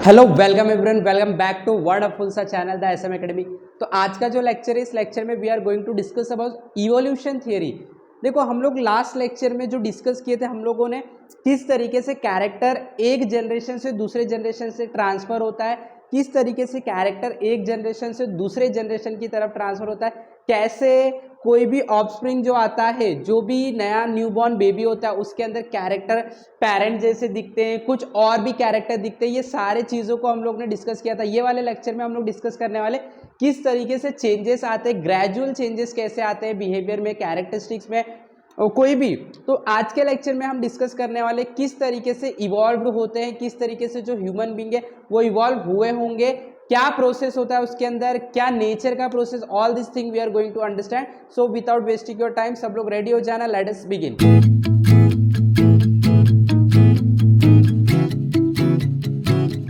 Hello welcome everyone, welcome back to वर्डफुल सा channel the SM academy. तो आज का जो लेक्चर है, इस लेक्चर में we are going to discuss about evolution theory. देखो, हम लोग लास्ट लेक्चर में जो डिस्कस किए थे, हम लोगों ने किस तरीके से कैरेक्टर एक जनरेशन से दूसरे जनरेशन से ट्रांसफर होता है, किस तरीके से कैरेक्टर एक जनरेशन से दूसरे जनरेशन की तरफ ट्रांसफर होता है, कैसे कोई भी ऑफस्प्रिंग जो आता है, जो भी नया न्यूबॉर्न बेबी होता है, उसके अंदर कैरेक्टर पेरेंट जैसे दिखते हैं, कुछ और भी कैरेक्टर दिखते हैं। ये सारे चीज़ों को हम लोग ने डिस्कस किया था। ये वाले लेक्चर में हम लोग डिस्कस करने वाले किस तरीके से चेंजेस आते हैं, ग्रेजुअल चेंजेस कैसे आते हैं बिहेवियर में, कैरेक्टरिस्टिक्स में, और कोई भी। तो आज के लेक्चर में हम डिस्कस करने वाले किस तरीके से इवॉल्व होते हैं, किस तरीके से जो ह्यूमन बीइंग है वो इवॉल्व हुए होंगे, क्या प्रोसेस होता है उसके अंदर, क्या नेचर का process, all this thing we are going to understand. So without wasting your time, सब लोग रेडी हो जाना, लेट अस बिगिन।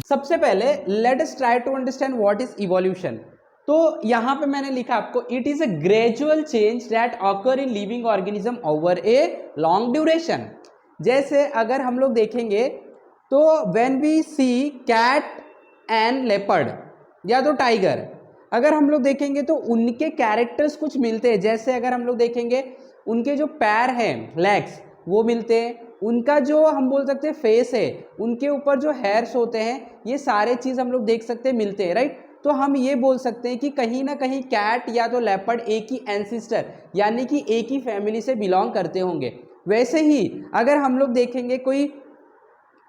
सबसे पहले let us try to understand what is evolution. तो यहां पे मैंने लिखा आपको, it is a gradual change that occur in living organism over a long duration. जैसे अगर हम लोग देखेंगे तो when we see cat and leopard या तो टाइगर, अगर हम लोग देखेंगे तो उनके कैरेक्टर्स कुछ मिलते हैं। जैसे अगर हम लोग देखेंगे, उनके जो पैर हैं, लेग्स, वो मिलते हैं। उनका जो हम बोल सकते हैं फेस है, उनके ऊपर जो हेयर्स होते हैं, ये सारे चीज़ हम लोग देख सकते हैं, मिलते हैं, राइट। तो हम ये बोल सकते हैं कि कहीं ना कहीं कैट या तो लेपर्ड एक ही एंसिस्टर यानी कि एक ही फैमिली से बिलोंग करते होंगे। वैसे ही अगर हम लोग देखेंगे कोई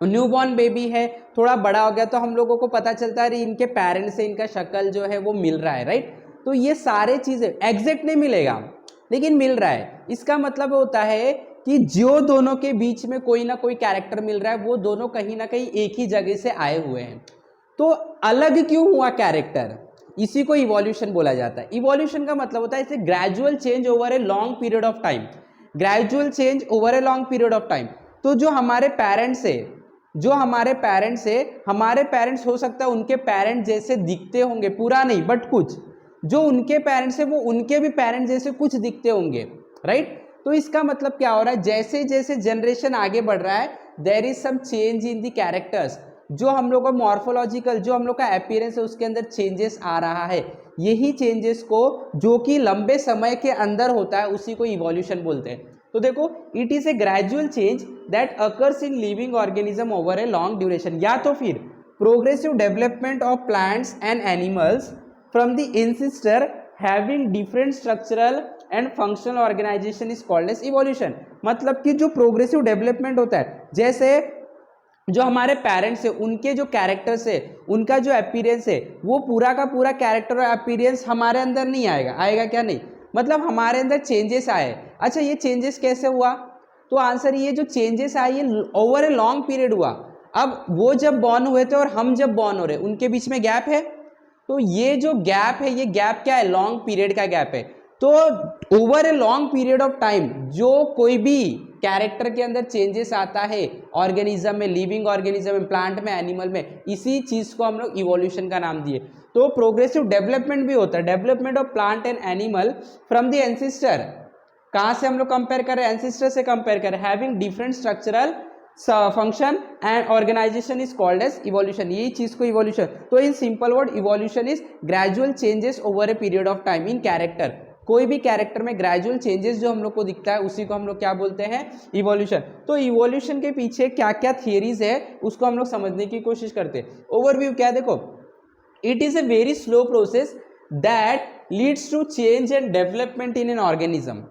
न्यूबॉर्न बेबी है, थोड़ा बड़ा हो गया, तो हम लोगों को पता चलता है इनके पेरेंट्स से इनका शक्ल जो है वो मिल रहा है, राइट। तो ये सारे चीज़ें एग्जैक्ट नहीं मिलेगा लेकिन मिल रहा है। इसका मतलब होता है कि जो दोनों के बीच में कोई ना कोई कैरेक्टर मिल रहा है, वो दोनों कहीं ना कहीं एक ही जगह से आए हुए हैं। तो अलग क्यों हुआ कैरेक्टर, इसी को इवोल्यूशन बोला जाता है। इवोल्यूशन का मतलब होता है इसे gradual change over a long period of time, gradual change over a long period of time. तो जो हमारे पेरेंट्स है, हमारे पेरेंट्स हो सकता है उनके पेरेंट्स जैसे दिखते होंगे, पूरा नहीं बट कुछ, जो उनके पेरेंट्स है वो उनके भी पेरेंट्स जैसे कुछ दिखते होंगे, राइट। तो इसका मतलब क्या हो रहा है, जैसे जैसे जनरेशन आगे बढ़ रहा है, there is some change in the characters. जो हम लोग का मॉर्फोलॉजिकल, जो हम लोग का अपीयरेंस है, उसके अंदर चेंजेस आ रहा है। यही चेंजेस को जो कि लंबे समय के अंदर होता है, उसी को इवोल्यूशन बोलते हैं। तो देखो, it is a gradual change that occurs in living organism over a long duration, या तो फिर progressive development of plants and animals from the ancestor having different structural and functional organization is called as evolution. मतलब कि जो progressive development होता है, जैसे जो हमारे पेरेंट्स है, उनके जो कैरेक्टर्स है, उनका जो अपीयरेंस है, वो पूरा का पूरा कैरेक्टर और अपीयरेंस हमारे अंदर नहीं आएगा। आएगा क्या? नहीं। मतलब हमारे अंदर चेंजेस आए। अच्छा, ये चेंजेस कैसे हुआ? तो आंसर, ये जो चेंजेस आए ये ओवर ए लॉन्ग पीरियड हुआ। अब वो जब बॉर्न हुए थे और हम जब बॉर्न हो रहे, उनके बीच में गैप है। तो ये जो गैप है, ये गैप क्या है? लॉन्ग पीरियड का गैप है। तो over a long period of time जो कोई भी कैरेक्टर के अंदर चेंजेस आता है ऑर्गेनिज्म में, लिविंग ऑर्गेनिज्म में, प्लांट में, एनिमल में, इसी चीज को हम लोग इवोल्यूशन का नाम दिए। तो प्रोग्रेसिव डेवलपमेंट भी होता है, development of plant and animal from the ancestor. कहाँ से हम लोग कंपेयर कर रहे हैं? एंसेस्टर से कंपेयर कर रहे हैं। Having different structural function and organization is called as evolution. यही चीज को इवोल्यूशन। तो in simple word, evolution is gradual changes over a period of time in character. कोई भी कैरेक्टर में ग्रेजुअल चेंजेस जो हम लोग को दिखता है, उसी को हम लोग क्या बोलते हैं? इवोल्यूशन। तो इवोल्यूशन के पीछे क्या क्या थियरीज है, उसको हम लोग समझने की कोशिश करते हैं। ओवरव्यू क्या है, देखो, it is a very slow process that leads to change and development in an organism.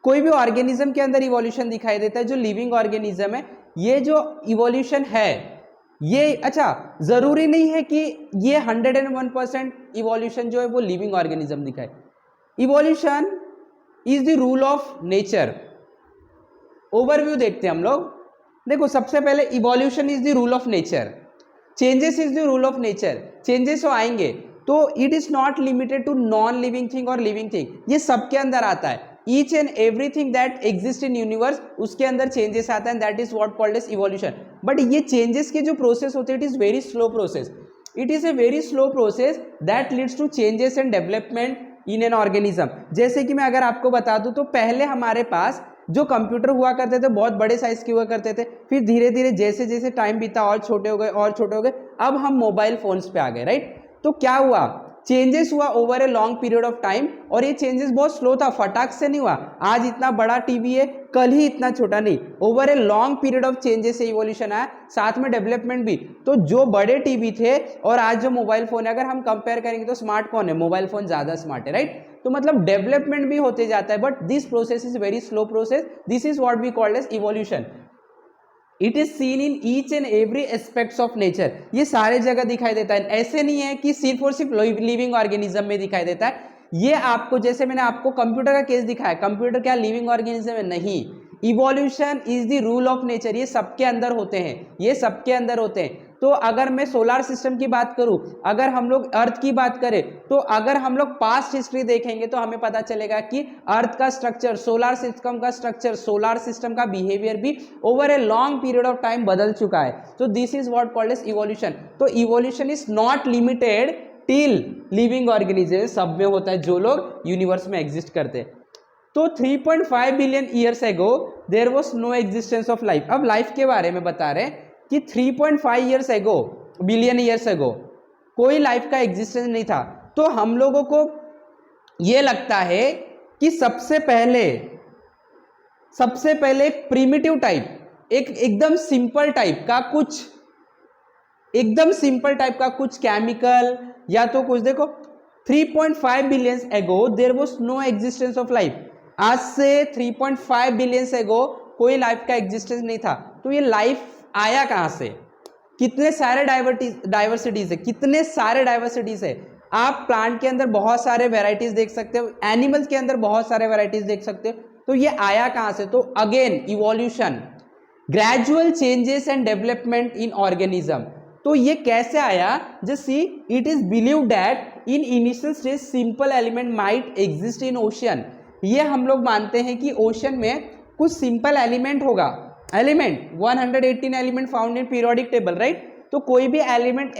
कोई भी ऑर्गेनिज्म के अंदर इवोल्यूशन दिखाई देता है, जो लिविंग ऑर्गेनिज्म है। ये जो इवोल्यूशन है, ये अच्छा जरूरी नहीं है कि ये 101% इवोल्यूशन जो है वो लिविंग ऑर्गेनिज्म दिखाए। Evolution is the rule of nature. Overview देखते हैं हम लोग। देखो, सबसे पहले evolution is the rule of nature, changes is the rule of nature. Changes तो आएंगे, तो it is not limited to non living thing और लिविंग थिंग, ये सबके अंदर आता है। Each and everything that exist in universe, उसके अंदर चेंजेस आता है, that is what called as evolution. बट ये चेंजेस के जो प्रोसेस होते हैं, it is very slow process. It is a very slow process that leads to changes and development in an organism. जैसे कि मैं अगर आपको बता दूं, तो पहले हमारे पास जो कंप्यूटर हुआ करते थे बहुत बड़े साइज के हुआ करते थे, फिर धीरे धीरे जैसे जैसे टाइम बीता और छोटे हो गए और छोटे हो गए, अब हम मोबाइल फोन्स पे आ गए, राइट। तो क्या हुआ, चेंजेस हुआ over a long period of time, और ये चेंजेस बहुत स्लो था, फटाक से नहीं हुआ। आज इतना बड़ा टीवी है, कल ही इतना छोटा नहीं, over a long period of changes से इवोल्यूशन आया, साथ में डेवलपमेंट भी। तो जो बड़े टीवी थे और आज जो मोबाइल फोन है, अगर हम कंपेयर करेंगे तो स्मार्ट कौन है, मोबाइल फोन ज्यादा स्मार्ट है, राइट। तो मतलब डेवलपमेंट भी होते जाता है, but this process is very slow process, this is what we called as evolution. It is seen in each and every aspects of nature, ये सारे जगह दिखाई देता है, ऐसे नहीं है कि सिर्फ और सिर्फ लिविंग ऑर्गेनिज्म में दिखाई देता है। ये आपको, जैसे मैंने आपको कंप्यूटर का केस दिखाया, कंप्यूटर क्या लिविंग ऑर्गेनिज्म है, नहीं। Evolution is the rule of nature, ये सबके अंदर होते हैं, ये सबके अंदर होते हैं। तो अगर मैं सोलर सिस्टम की बात करूं, अगर हम लोग अर्थ की बात करें, तो अगर हम लोग पास्ट हिस्ट्री देखेंगे तो हमें पता चलेगा कि अर्थ का स्ट्रक्चर, सोलर सिस्टम का स्ट्रक्चर, सोलर सिस्टम का बिहेवियर भी over a long period of time बदल चुका है। तो this is what called as evolution. तो evolution is not limited till living organism, सब में होता है जो लोग यूनिवर्स में एग्जिस्ट करते हैं। तो 3.5 billion years ago there was no existence of life. अब लाइफ के बारे में बता रहे हैं कि 3.5 ईयर्स एगो, बिलियन ईयर्स एगो कोई लाइफ का एग्जिस्टेंस नहीं था। तो हम लोगों को यह लगता है कि सबसे पहले एक प्रिमिटिव टाइप, एक एकदम सिंपल टाइप का कुछ, एकदम सिंपल टाइप का कुछ केमिकल या तो कुछ, देखो 3.5 billion ago there was no existence of life. आज से 3.5 बिलियन एगो कोई लाइफ का एग्जिस्टेंस नहीं था। तो ये लाइफ आया कहां से, कितने सारे डाइवर्सिटीज है, कितने सारे डाइवर्सिटीज है। आप प्लांट के अंदर बहुत सारे वेराइटीज देख सकते हो, एनिमल्स के अंदर बहुत सारे वेराइटीज देख सकते हो। तो ये आया कहां से, तो again evolution, gradual changes and development in organism. तो ये कैसे आया, just see, it is believed that in initial stage simple element might exist in ocean. ये हम लोग मानते हैं कि ओशन में कुछ सिंपल एलिमेंट होगा, element 118 element found in periodic table, right. तो कोई भी एलिमेंट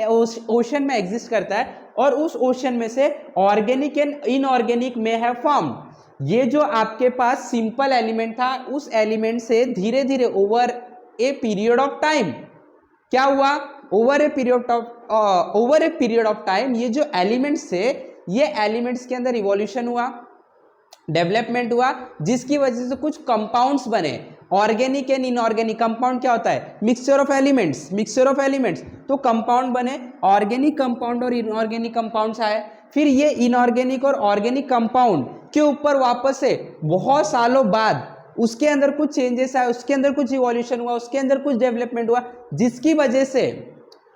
ओशन में एग्जिस्ट करता है और उस ओशन में से ऑर्गेनिक एंड इनऑर्गेनिक में है फॉर्म। ये जो आपके पास सिंपल एलिमेंट था, उस एलिमेंट से धीरे धीरे over a period of time क्या हुआ, over a period of time ये जो एलिमेंट्स थे, ये एलिमेंट्स के अंदर इवोल्यूशन हुआ, डेवलपमेंट हुआ, जिसकी वजह से कुछ कंपाउंड्स बने, ऑर्गेनिक एंड इनऑर्गेनिक। कंपाउंड क्या होता है, mixture of elements, mixture of elements. तो कंपाउंड बने, ऑर्गेनिक कंपाउंड और इनऑर्गेनिक कंपाउंड्स आए। फिर ये इनऑर्गेनिक और ऑर्गेनिक कंपाउंड के ऊपर वापस से बहुत सालों बाद उसके अंदर कुछ चेंजेस आए, उसके अंदर कुछ इवोल्यूशन हुआ, उसके अंदर कुछ डेवलपमेंट हुआ, जिसकी वजह से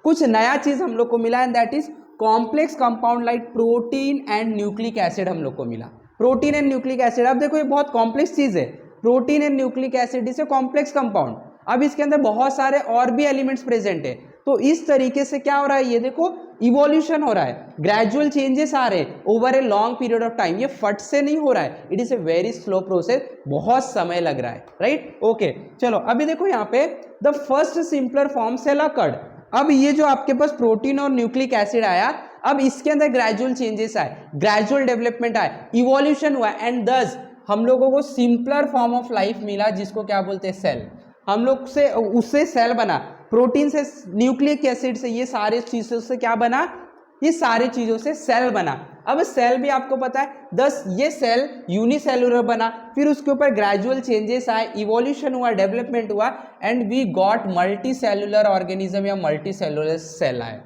कुछ नया चीज हम लोग को मिला, and that is complex compound like protein and nucleic acid हम लोग को मिला। प्रोटीन एंड न्यूक्लिक एसिड, अब देखो ये बहुत कॉम्प्लेक्स चीज है, protein and nucleic acid is a complex compound. अब इसके अंदर बहुत सारे और भी एलिमेंट्स प्रेजेंट है। तो इस तरीके से क्या हो रहा है, ये देखो इवोल्यूशन हो रहा है, ग्रेजुअल चेंजेस आ रहे हैं over a long period of time. ये फट से नहीं हो रहा है, it is a very slow process, बहुत समय लग रहा है, राइट। ओके चलो अभी देखो यहाँ पे the first simpler form cell occurred. अब ये जो आपके पास प्रोटीन और न्यूक्लिक एसिड आया, अब इसके अंदर ग्रेजुअल चेंजेस आए, ग्रेजुअल डेवलपमेंट आए, इवोल्यूशन हुआ, एंड दस हम लोगों को सिंपलर फॉर्म ऑफ लाइफ मिला, जिसको क्या बोलते हैं, सेल। हम लोग से उससे सेल बना, प्रोटीन से, न्यूक्लिक एसिड से, ये सारे चीजों से क्या बना, ये सारी चीजों से सेल बना। अब सेल भी आपको पता है, दस ये सेल यूनिसेलुलर बना, फिर उसके ऊपर ग्रेजुअल चेंजेस आए, इवोल्यूशन हुआ, डेवलपमेंट हुआ, and we got multi cellular organism या मल्टी सेलुलर सेल आए,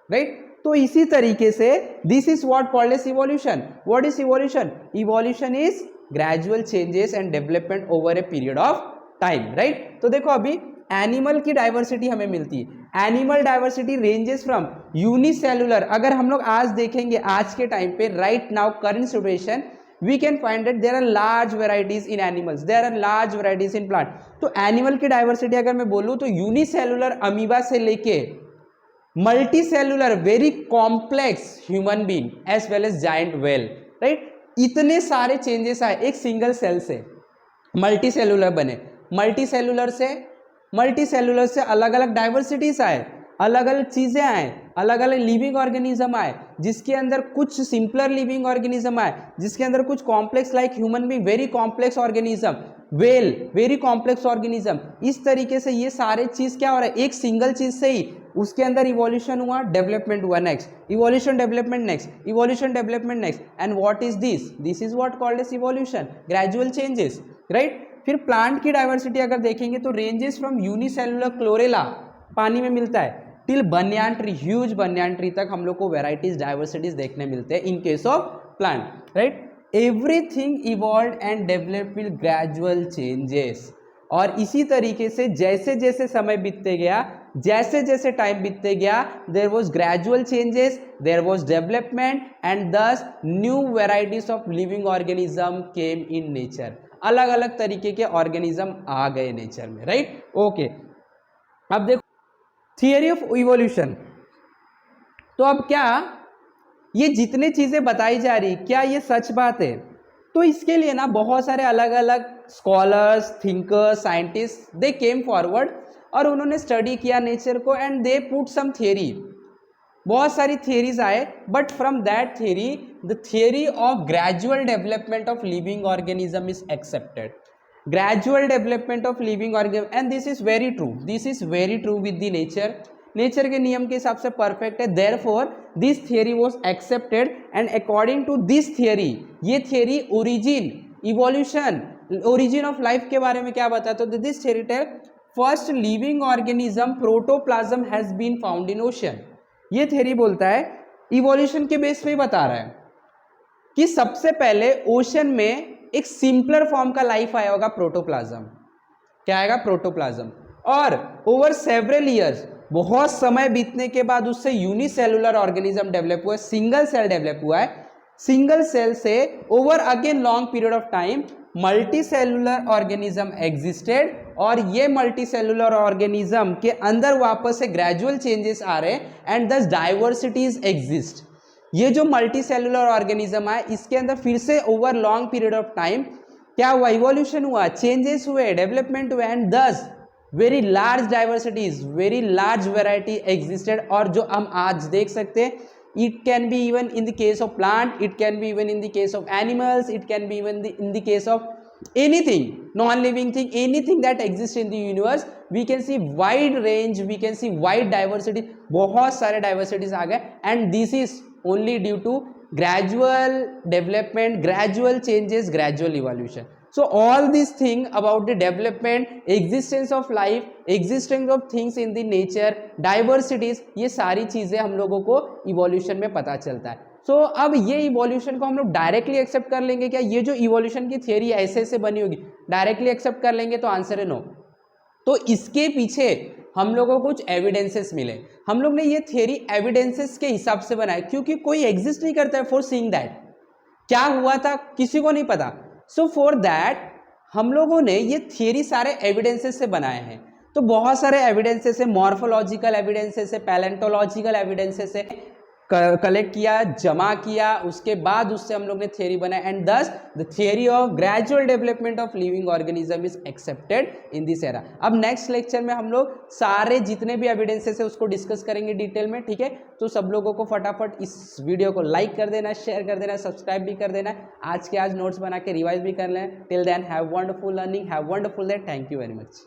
राइट। तो इसी तरीके से this is what called as evolution. What is evolution, evolution is gradual changes and development over a period of time, right. तो देखो अभी animal की डाइवर्सिटी हमें मिलती है, animal diversity ranges from unicellular. अगर हम लोग आज देखेंगे, आज के टाइम पे, right now current situation, we can find that there are large varieties in animals, there are large varieties in plant. तो एनिमल की डाइवर्सिटी अगर मैं बोलूँ तो यूनिसेलुलर अमीबा से लेके multi cellular very complex human being as well as giant whale, right. इतने सारे चेंजेस आए एक सिंगल सेल से, मल्टी सेलुलर बने, मल्टी सेलुलर से अलग अलग डाइवर्सिटीज आए, अलग अलग चीजें आए, अलग अलग लिविंग ऑर्गेनिज्म आए, जिसके अंदर कुछ सिंपलर लिविंग ऑर्गेनिज्म आए, जिसके अंदर कुछ complex like human being, very complex organism, well very complex organism. इस तरीके से ये सारे चीज क्या हो रहा है, एक सिंगल चीज से ही उसके अंदर इवोल्यूशन हुआ, डेवलपमेंट हुआ, next evolution development, next evolution development, next, and what is this is what called as evolution, gradual changes, right. फिर प्लांट की डाइवर्सिटी अगर देखेंगे तो रेंजेस फ्रॉम यूनिसेलुलर क्लोरेला, पानी में मिलता है, till banyan tree, huge banyan tree तक हम लोग को वेराइटीज डाइवर्सिटीज देखने मिलते हैं in case of plant, right. Everything evolve and develop with gradual changes. और इसी तरीके से जैसे जैसे समय बीतते गया, जैसे जैसे टाइम बीतते गया, there was gradual changes, there was development, and thus new varieties of living organism came in nature. अलग अलग तरीके के ऑर्गेनिज्म आ गए नेचर में, राइट। ओके, अब देखो थियरी ऑफ इवोल्यूशन। तो अब क्या ये जितने चीजें बताई जा रही, क्या ये सच बात है? तो इसके लिए ना बहुत सारे अलग अलग scholars, thinkers, scientist, they came forward और उन्होंने स्टडी किया नेचर को, and they put some theory. बहुत सारी थियरीज आए, but from that theory the theory of gradual development of living organism is accepted. Gradual development of living organism, and this is very true, this is very true with the nature. Nature के नियम के हिसाब से perfect है, therefore this theory was accepted, and according to this theory, ये theory origin, evolution, origin of life के बारे में क्या बताता है? This theory tell first living organism protoplasm has been found in ocean. ये थियरी बोलता है, इवोल्यूशन के बेस पे ही बता रहा है कि सबसे पहले ओशन में एक सिंपलर फॉर्म का लाइफ आया होगा, प्रोटोप्लाज्म। क्या आएगा? प्रोटोप्लाज्म। और ओवर सेवरल ईयर्स, बहुत समय बीतने के बाद उससे यूनिसेलुलर ऑर्गेनिज्म डेवलप हुआ है, सिंगल सेल डेवलप हुआ है। सिंगल सेल से over again long period of time multi cellular organism existed, और ये मल्टी सेलुलर ऑर्गेनिज्म के अंदर वापस से ग्रेजुअल चेंजेस आ रहे हैं, एंड दस डाइवर्सिटीज एग्जिस्ट। ये जो मल्टी सेलुलर ऑर्गेनिज्म है, इसके अंदर फिर से over long period of time क्या हुआ? इवोल्यूशन हुआ, चेंजेस हुए, डेवलपमेंट हुए, एंड दस very large diversities, very large variety existed. और जो हम आज देख सकते हैं, it can be even in the case of plant, it can be even in the case of animals, it can be even in the case of anything, non-living thing, anything that exists in the universe, we can see wide range, we can see wide diversity, बहुत सारे diversities आ गए, and this is only due to gradual development, gradual changes, gradual evolution. So all these things about the development, existence of life, existence of things in the nature, diversities, ये सारी चीजें हम लोगों को evolution में पता चलता है। सो अब ये इवोल्यूशन को हम लोग डायरेक्टली एक्सेप्ट कर लेंगे क्या? ये जो इवोल्यूशन की थियरी ऐसे ऐसे बनी होगी, डायरेक्टली एक्सेप्ट कर लेंगे? तो आंसर है नो। तो इसके पीछे हम लोगों को कुछ एविडेंसेस मिले। हम लोग ने ये थियरी एविडेंसेस के हिसाब से बनाया, क्योंकि कोई एग्जिस्ट नहीं करता है फॉर सीइंग दैट। क्या हुआ था किसी को नहीं पता। सो फॉर दैट हम लोगों ने ये थियरी सारे एविडेंसेस से बनाए हैं। तो बहुत सारे एविडेंसेस है, मॉर्फोलॉजिकल एविडेंसेस है, पैलेंटोलॉजिकल एविडेंसेस है, कलेक्ट किया, जमा किया, उसके बाद उससे हम लोग ने थियरी बनाया, एंड दस the theory of gradual development of living organism is accepted in this era. अब नेक्स्ट लेक्चर में हम लोग सारे जितने भी एविडेंसेस है उसको डिस्कस करेंगे डिटेल में, ठीक है। तो सब लोगों को फटाफट इस वीडियो को लाइक कर देना, शेयर कर देना, सब्सक्राइब भी कर देना, आज के आज नोट्स बना के रिवाइज भी कर लें। Till then have wonderful learning, have wonderful day, thank you very much.